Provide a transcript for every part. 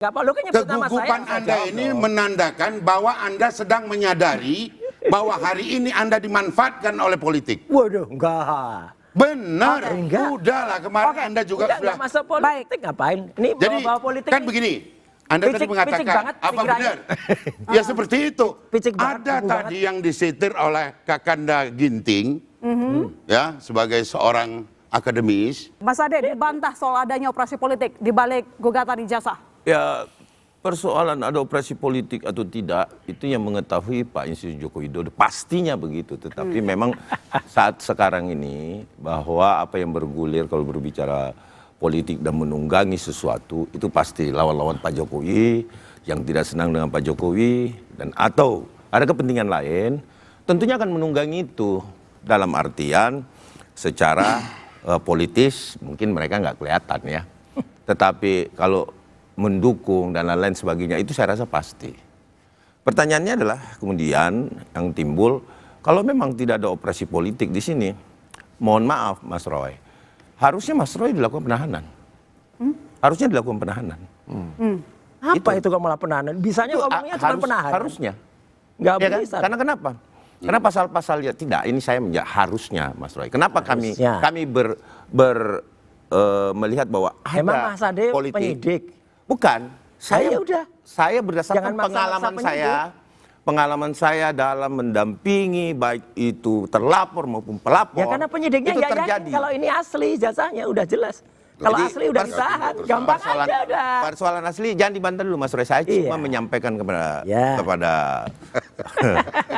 Gak perlu kan nyebut nama saya. Kegugupan Anda ini menandakan bahwa Anda sedang menyadari bahwa hari ini Anda dimanfaatkan oleh politik. Waduh, enggak. Benar, Enggak. udahlah kemarin Anda juga sudah. Masuk politik ngapain? Ini Jadi bawa politik kan begini, Anda tadi mengatakan banget, apa pikirannya. benar? Ya seperti itu. Picik banget, Ada tadi yang disetir oleh Kakanda Ginting, ya sebagai seorang akademis. Mas Ade dibantah soal adanya operasi politik di balik gugatan ijazah. Ya, persoalan ada operasi politik atau tidak, itu yang mengetahui Pak Insinyur Joko Widodo. Pastinya begitu. Tetapi memang saat sekarang ini, bahwa apa yang bergulir kalau berbicara politik dan menunggangi sesuatu, itu pasti lawan-lawan Pak Jokowi, yang tidak senang dengan Pak Jokowi, dan atau ada kepentingan lain, tentunya akan menunggangi itu. Dalam artian, secara politis, mungkin mereka nggak kelihatan ya. Tetapi kalau mendukung dan lain-lain sebagainya, itu saya rasa pasti. Pertanyaannya adalah kemudian yang timbul, kalau memang tidak ada operasi politik di sini, mohon maaf Mas Roy, harusnya Mas Roy dilakukan penahanan. Harusnya dilakukan penahanan. Apa itu kok malah penahanan? Bisanya ngomongnya cuma penahanan. Harusnya. Nggak Ya kan? bisa. Karena kenapa? Karena pasal-pasalnya tidak. Ini saya harusnya Mas Roy. Kenapa Harusnya. kami melihat bahwa ada Emang Mas Ade politik. penyidik? Bukan. Ya udah. Saya berdasarkan Jangan maksa pengalaman saya dalam mendampingi baik itu terlapor maupun pelapor. Ya karena penyidiknya itu ya terjadi. kalau ini asli ijazahnya udah jelas. Kalau Jadi, asli udah ditahan, gampang aja udah. Persoalan asli jangan dibantah dulu Mas Roy. Saya cuma menyampaikan kepada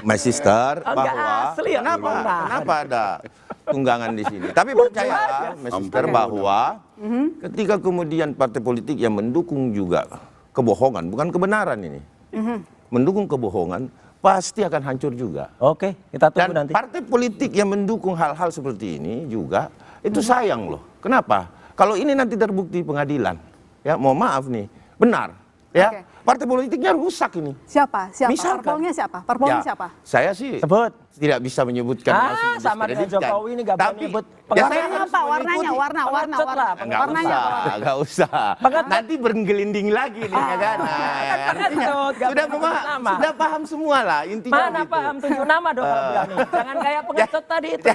my sister bahwa asli, kenapa ada tunggangan di sini. Tapi percayalah my sister bahwa ketika kemudian partai politik yang mendukung juga kebohongan, bukan kebenaran ini. Mendukung kebohongan pasti akan hancur juga. Oke, kita tunggu Dan nanti. partai politik yang mendukung hal-hal seperti ini juga itu sayang loh. Kenapa? Kalau ini nanti terbukti pengadilan, ya mohon maaf nih, benar, ya partai politiknya rusak ini. Siapa? Misalkan. Parpolnya siapa? Parpolnya siapa? Saya sih Sebut. tidak bisa menyebutkan. langsung Sama dengan diskreditkan. Jokowi ini nggak berani Tapi nyebut ya pengaruh. saya Warnanya harus apa? Warnanya, mengikuti. warna. Pengecut lah, Nggak Warnanya usah, apa? nggak usah. Pengecut. Nanti bergelinding lagi nih, ya kan? Nah, artinya pengecut, nggak sudah perlu nyebut nama. sudah paham semua lah intinya. Mana gitu. paham tunjuk nama dong kalau berani. Jangan kayak pengecut tadi itu.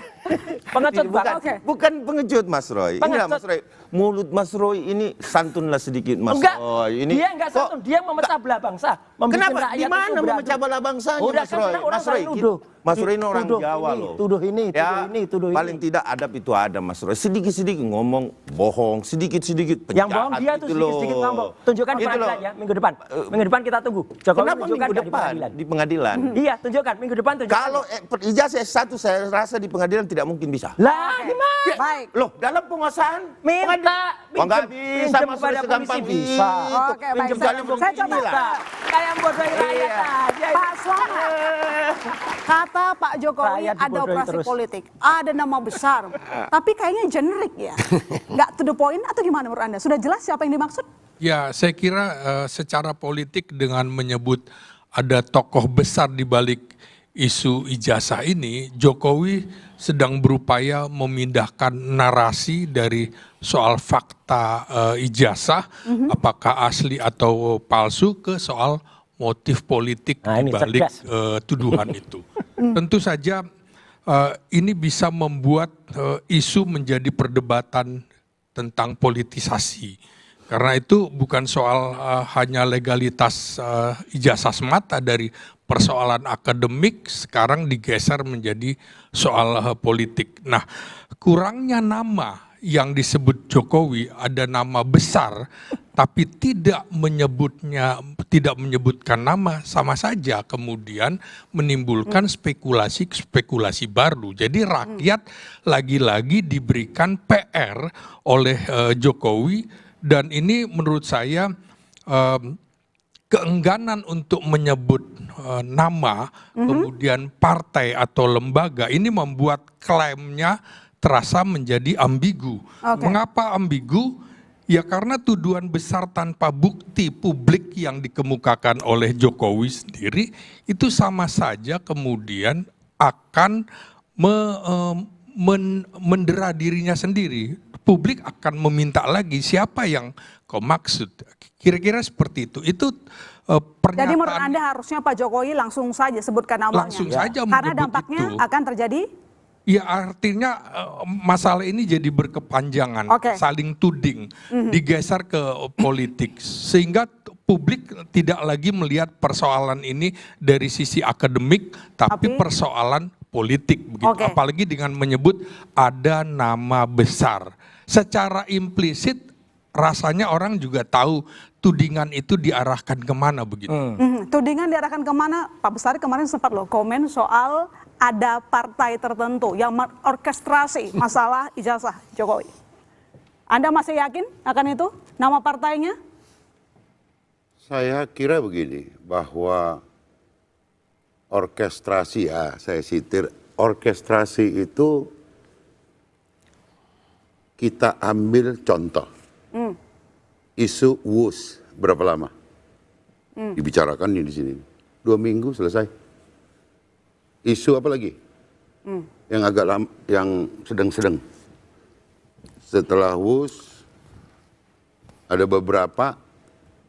Pengecut bukan, banget. bukan pengecut Mas Roy. Inilah Mas Roy. Mulut Mas Roy ini santunlah sedikit Mas Enggak, Roy. Ini dia enggak santun, dia memecah belah bangsa. Membikin Kenapa? rakyat Di mana itu berantem. memecah belah bangsanya Udah Mas Roy? Mas Roy, Mas Roy ini orang Jawa loh. Tuduh ini, tuduh ini. Paling tidak adab itu ada Mas Roy. Sedikit-sedikit ngomong bohong, sedikit-sedikit penjahat. Yang bohong dia tuh gitu loh. sedikit-sedikit ngomong. Tunjukkan di Gitu pengadilan loh. ya, minggu depan. Minggu depan kita tunggu. Jokowi Kenapa tunjukkan minggu nggak di depan pengadilan? di pengadilan? Iya, tunjukkan minggu depan tunjukkan. Kalau ijazah S1 saya rasa di pengadilan tidak mungkin bisa. Lah, gimana? Baik. Loh, dalam penguasaan Minta nggak bisa pinjam Mas Roy kepada segampang polisi bisa. Oke, baik. Pinjam dalam Saya coba. inilah. Kayak bodohin rakyat aja. Pak Selamat. Kata Pak Jokowi Rakyat ada dibodohi operasi terus. politik, ada nama besar, tapi kayaknya generik ya, nggak to the point atau gimana menurut Anda? Sudah jelas siapa yang dimaksud? Ya, saya kira secara politik dengan menyebut ada tokoh besar di balik isu ijazah ini, Jokowi sedang berupaya memindahkan narasi dari soal fakta ijazah, apakah asli atau palsu, ke soal motif politik di balik tuduhan itu. Tentu saja ini bisa membuat isu menjadi perdebatan tentang politisasi. Karena itu bukan soal hanya legalitas ijazah semata, dari persoalan akademik sekarang digeser menjadi soal politik. Nah, kurangnya nama yang disebut Jokowi, ada nama besar tapi tidak menyebutkan nama, sama saja kemudian menimbulkan spekulasi baru. Jadi rakyat lagi-lagi diberikan PR oleh Jokowi, dan ini menurut saya keengganan untuk menyebut nama, kemudian partai atau lembaga, ini membuat klaimnya terasa menjadi ambigu. Mengapa ambigu? Ya karena tuduhan besar tanpa bukti publik yang dikemukakan oleh Jokowi sendiri itu sama saja kemudian akan mendera dirinya sendiri. publik akan meminta lagi siapa yang kau maksud. Kira-kira seperti itu. Itu pernyataan. Jadi menurut Anda harusnya Pak Jokowi langsung saja sebutkan namanya. Langsung saja Karena menyebut dampaknya itu. akan terjadi. Ya artinya masalah ini jadi berkepanjangan, saling tuding, digeser ke politik. Sehingga publik tidak lagi melihat persoalan ini dari sisi akademik, tapi persoalan politik. Begitu. Apalagi dengan menyebut ada nama besar. Secara implisit rasanya orang juga tahu tudingan itu diarahkan kemana begitu. Tudingan diarahkan kemana? Pak Bestari kemarin sempat loh komen soal ada partai tertentu yang orkestrasi masalah ijazah Jokowi. Anda masih yakin akan itu nama partainya? Saya kira begini, bahwa orkestrasi, ya saya sitir, orkestrasi itu kita ambil contoh. Isu WUS berapa lama? Dibicarakan di sini. 2 minggu selesai. Isu apa lagi? Yang agak lama, yang sedang-sedang. Setelah WUS, ada beberapa,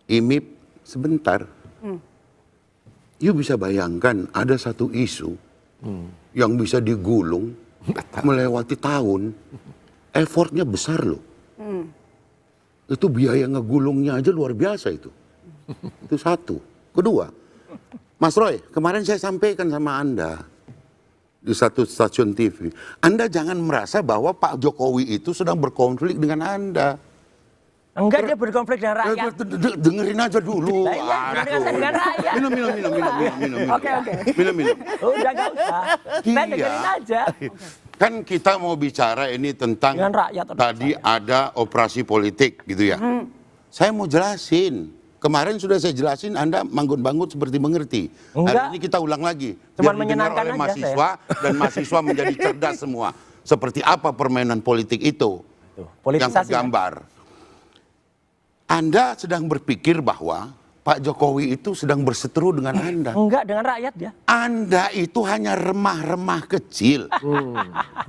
IMIP sebentar. You bisa bayangkan ada satu isu yang bisa digulung melewati tahun, effortnya besar loh. Itu biaya ngegulungnya aja luar biasa itu. Itu satu. Kedua, Mas Roy, kemarin saya sampaikan sama Anda di satu stasiun TV. Anda jangan merasa bahwa Pak Jokowi itu sedang berkonflik dengan Anda. Enggak, dia berkonflik dengan rakyat. Dengerin aja dulu. Dengan rakyat. Minum. Oke. Minum. Udah gak usah. Saya dengerin aja. Kan kita mau bicara ini tentang rakyat, tadi ada operasi politik gitu ya. Saya mau jelasin. Kemarin sudah saya jelasin, Anda manggut-manggut seperti mengerti. Hari ini kita ulang lagi. Cuman Biar didengar menyenangkan oleh aja mahasiswa dan mahasiswa menjadi cerdas semua. Seperti apa permainan politik itu yang tergambar. Anda sedang berpikir bahwa Pak Jokowi itu sedang berseteru dengan Anda. Enggak, dengan rakyat ya. Anda itu hanya remah-remah kecil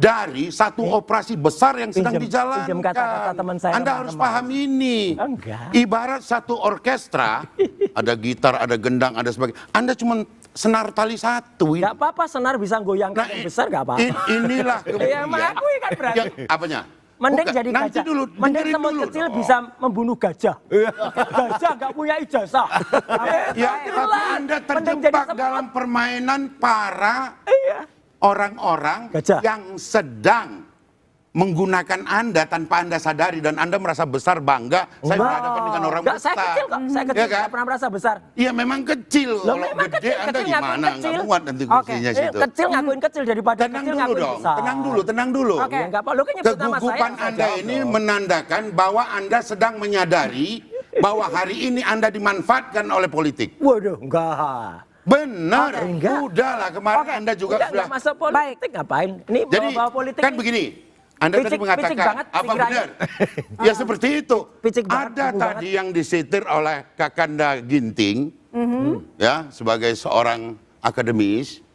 dari satu operasi besar yang sedang dijalankan. Kata-kata teman saya, Anda harus paham ini. Enggak. Ibarat satu orkestra, ada gitar, ada gendang, ada sebagainya. Anda cuma senar tali satu. Enggak apa-apa, senar bisa goyangkan yang besar, enggak apa-apa. Inilah kemudian. Ya mengakui kan berarti. Apanya? Mending jadi nanti gajah. dulu, mending semut kecil dong. bisa membunuh gajah. Gajah nggak punya ijazah. Ya, tapi Anda terjebak dalam permainan para orang-orang yang sedang menggunakan Anda tanpa Anda sadari dan Anda merasa besar bangga. Saya berhadapan dengan orang besar. Saya kecil kok, saya kecil, ya kan? nggak pernah merasa besar. Iya memang kecil. Loh, kalau memang gede kecil, Anda kecil gimana? kecil. Nggak muat nanti kursinya situ. Kecil ngakuin kecil daripada Tenang kecil dulu ngakuin dong, besar. tenang dulu. Ya, nggak apa, lo kan nyebut nama saya. Kegugupan Anda ini menandakan bahwa Anda sedang menyadari bahwa hari ini Anda dimanfaatkan oleh politik. Waduh, enggak. Benar, udahlah kemarin Anda juga sudah. Nggak masuk politik, ngapain? Ini jadi bawa politik kan ini. begini. Anda tadi mengatakan apa benar? Ya seperti itu. Ada tadi yang disitir oleh Kakanda Ginting, ya sebagai seorang akademis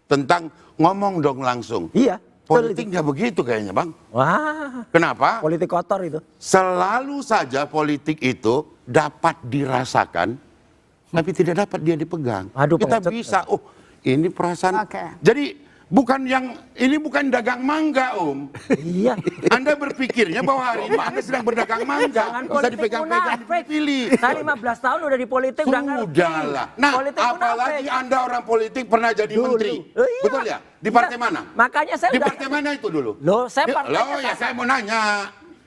tentang ngomong dong langsung. Iya. Politiknya begitu kayaknya, Bang. Wah. Kenapa? Politik kotor itu. Selalu saja politik itu dapat dirasakan, tapi tidak dapat dia dipegang. Aduh, kita pengecut. bisa, ini perasaan. Jadi ini bukan dagang mangga, Om. Iya. Anda berpikirnya bahwa hari ini Anda sedang berdagang mangga. Jangan bisa politik dipegang-pegang, dipilih. Saya 15 tahun udah di politik, udah ngerti. Sudahlah. Nah, Politik apalagi munafik. Anda orang politik pernah jadi menteri. Iya. Betul ya? Di partai mana? Makanya saya Di udah... partai mana itu dulu? Loh, saya partainya... Loh, ya saya mau nanya.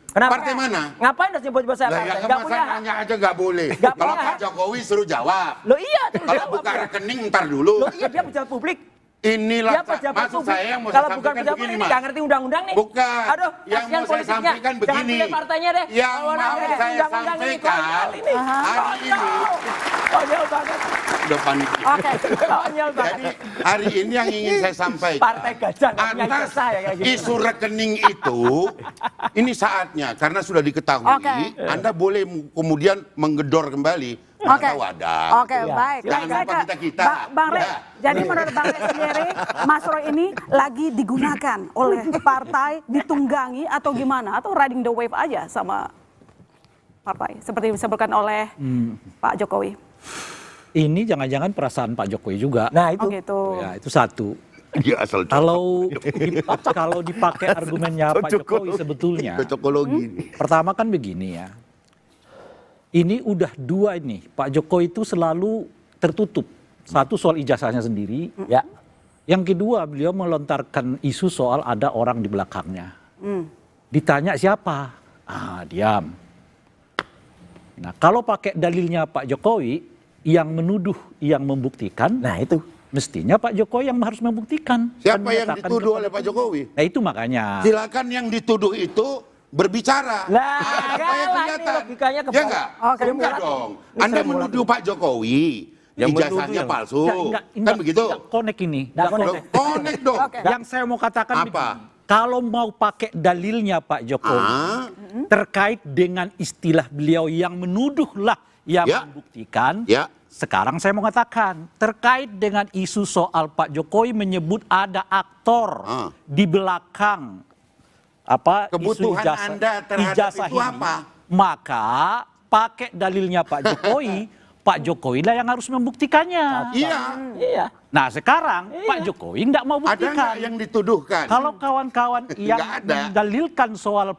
Kenapa? Partai mana? Ngapain harus nyebut-nyebut saya Lah partai? ya Nggak masa punya hak. nanya aja nggak boleh. Nggak Kalau punya Pak hak. Jokowi suruh jawab. Loh iya, terus Kalau jawab buka ya. rekening ntar dulu. Loh iya, dia pejabat publik. Inilah Dia pejabat maksud publik. saya yang mau Kalau saya bukan sampaikan pejabat begini, ini Mas. nggak ngerti undang-undang nih. Bukan. Aduh, Yang kasihan mau saya politiknya. sampaikan Jangan begini. pilih partainya deh. Yang Kalau mau nanti saya undang-undang ini sampaikan konyol ini. hari ini. Konyol banget. Udah panik. Konyol banget. Jadi hari ini yang ingin saya sampaikan. Partai gajah nggak punya Atas ijazah ya kayak gitu. isu rekening itu, ini saatnya karena sudah diketahui, Anda boleh kemudian menggedor kembali. Oke. Tahu ada. Oke, Ya. baik. Jangan Saya lupa ke kita-kita. Bang Rey, Ya. jadi menurut Bang Rey sendiri, Mas Roy ini lagi digunakan oleh partai, ditunggangi atau gimana? Atau riding the wave aja sama partai, seperti disebutkan oleh Pak Jokowi? Ini jangan-jangan perasaan Pak Jokowi juga. Nah itu. Oh gitu. Ya, itu satu. Dia asal Kalau dipakai argumennya Pak Jokowi sebetulnya, cocokologi. pertama kan begini ya. Ini udah dua ini, Pak Jokowi itu selalu tertutup. Satu soal ijazahnya sendiri, Ya. yang kedua beliau melontarkan isu soal ada orang di belakangnya. Ditanya siapa? Diam. Nah kalau pakai dalilnya Pak Jokowi, yang menuduh, yang membuktikan, Nah itu. mestinya Pak Jokowi yang harus membuktikan. Siapa Dan yang menyatakan dituduh kepada oleh Pak Jokowi? Nah itu makanya. Silakan yang dituduh itu berbicara. Nah, Apa yang kalah nih kelihatan? logikanya Ya kebalik. enggak? Oke. Enggak dong. Ini Anda saya menuduh Pak Jokowi, Yang ijazahnya menuduh yang- palsu. Enggak, Kan begitu? enggak connect ini. Enggak Enggak connect. connect. Connect dong. Oke. Yang saya mau katakan Apa? begini. Kalau mau pakai dalilnya Pak Jokowi terkait dengan istilah beliau yang menuduhlah yang Ya. membuktikan. Ya. Sekarang saya mau katakan terkait dengan isu soal Pak Jokowi menyebut ada aktor di belakang isu Kebutuhan Anda terhadap ijazah itu ini, apa? maka pakai dalilnya Pak Jokowi, Pak Jokowi lah yang harus membuktikannya. Iya. Iya. Nah sekarang Pak Jokowi nggak mau Ada buktikan. nggak yang dituduhkan? Kalau kawan-kawan yang Nggak ada. mendalilkan soal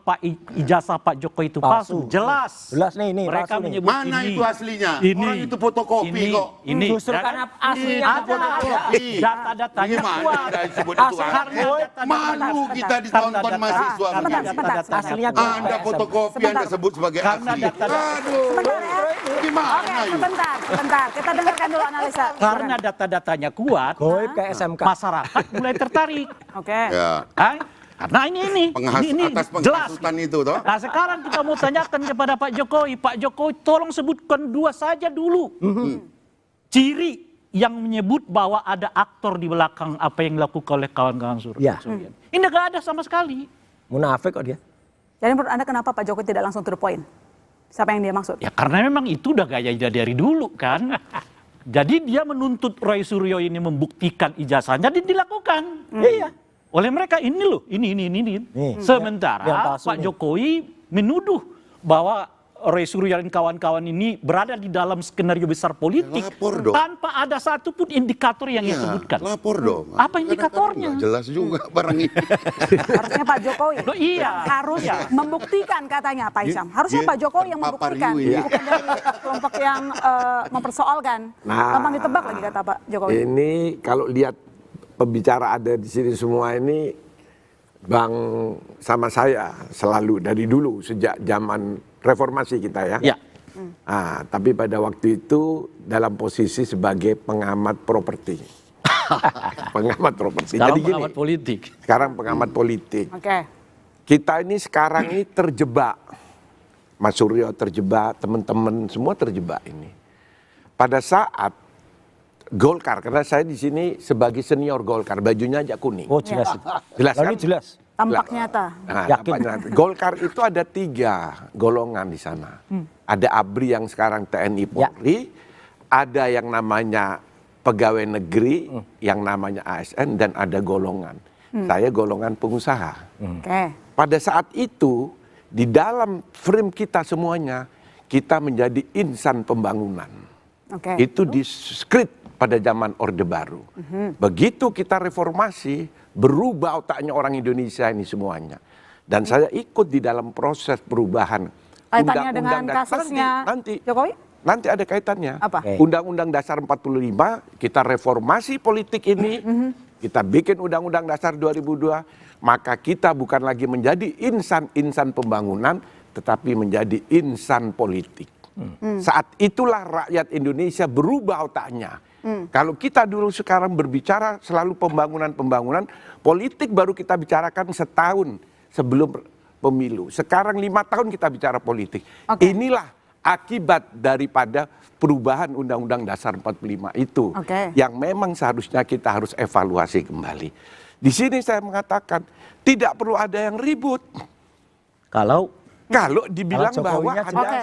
ijazah Pak Jokowi itu palsu, jelas. Jelas nih, ini Mereka palsu nih. menyebut Mana ini. itu aslinya? Ini. Orang itu fotokopi Ini. kok. Ini. Justru Ya kan? karena aslinya Ada, fotokopi. Data-datanya Gimana kuat. kita disebut itu? Aslinya Karena kuat. Malu kita ditonton Karena mahasiswa. data- begini. Sebentar. Aslinya Anda fotokopi Anda Sebentar. sebut sebagai Karena asli. data- Aduh. Sebentar ya. Gimana Oke, yuk? sebentar. Kita dengarkan dulu analisa. Karena data-datanya kuat, Goib ke SMK. masyarakat mulai tertarik. Oke. Ya. Karena ini Atas jelas. penghasutan itu toh. Nah sekarang kita mau tanyakan kepada Pak Jokowi. Pak Jokowi tolong sebutkan dua saja dulu. Ciri yang menyebut bahwa ada aktor di belakang apa yang dilakukan oleh kawan-kawan Ya. Surian. Ini nggak ada sama sekali. Munafik kok dia. Jadi menurut Anda kenapa Pak Jokowi tidak langsung to the point? Siapa yang dia maksud? Ya karena memang itu udah gaya dari dulu kan. Jadi dia menuntut Roy Suryo ini membuktikan ijazahnya dan dilakukan. Iya. Oleh mereka ini loh, ini. Nih, Sementara yang palsu Pak nih. Jokowi menuduh bahwa Roy Suryo dan kawan-kawan ini berada di dalam skenario besar politik Ya, lapor dong. tanpa ada satupun indikator yang ia Ya, sebutkan. lapor dong. Apa indikatornya? Nggak jelas juga barang ini. Harusnya Pak Jokowi. Loh, iya. Harus membuktikan katanya Pak Isyam. Harusnya Dia Pak Jokowi yang terpapar membuktikan, you ini. bukan dari kelompok yang mempersoalkan. Nah. Gampang ditebak lagi kata Pak Jokowi. Ini kalau lihat pembicara ada di sini semua ini, Bang sama saya selalu dari dulu sejak zaman reformasi kita ya. Ya. Tapi pada waktu itu dalam posisi sebagai pengamat properti. Pengamat properti. Sekarang Jadi gini, pengamat politik. sekarang pengamat politik. Oke. Kita ini sekarang ini terjebak. Mas Suryo terjebak, teman-teman semua terjebak ini. Pada saat Golkar, karena saya di sini sebagai senior Golkar, bajunya aja kuning. Oh jelas. Jelas Lalu kan? jelas. Tampak nyata. Nah, Yakin? tampak nyata. Golkar itu ada 3 golongan di sana. Ada ABRI yang sekarang TNI Polri, ada yang namanya pegawai negeri, yang namanya ASN, dan ada golongan. Saya golongan pengusaha. Oke. Pada saat itu, di dalam frame kita semuanya, kita menjadi insan pembangunan. Oke. Itu di script pada zaman Orde Baru. Begitu kita reformasi, berubah otaknya orang Indonesia ini semuanya. Dan saya ikut di dalam proses perubahan Kaitannya dengan Undang-Undang kasusnya nanti Jokowi? nanti ada kaitannya. Apa? Oke. Undang-Undang Dasar 45, kita reformasi politik ini, kita bikin Undang-Undang Dasar 2002, maka kita bukan lagi menjadi insan pembangunan, tetapi menjadi insan politik. Saat itulah rakyat Indonesia berubah otaknya. Kalau kita dulu sekarang berbicara selalu pembangunan, politik baru kita bicarakan setahun sebelum pemilu. Sekarang 5 tahun kita bicara politik. Oke. Inilah akibat daripada perubahan Undang-Undang Dasar 45 itu. Oke. Yang memang seharusnya kita harus evaluasi kembali. Di sini saya mengatakan tidak perlu ada yang ribut. Kalau Kalau dibilang Kalau bahwa Jokowinya ada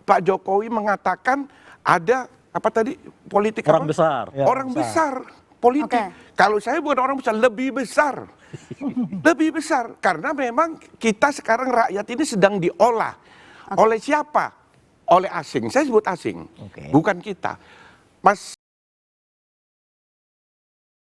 Pak Jokowi mengatakan ada apa tadi politik Orang apa? besar. Orang besar politik. Kalau saya bukan orang besar, lebih besar. Lebih besar karena memang kita sekarang rakyat ini sedang diolah. Oleh siapa? Oleh asing. Saya sebut asing. Bukan kita. Mas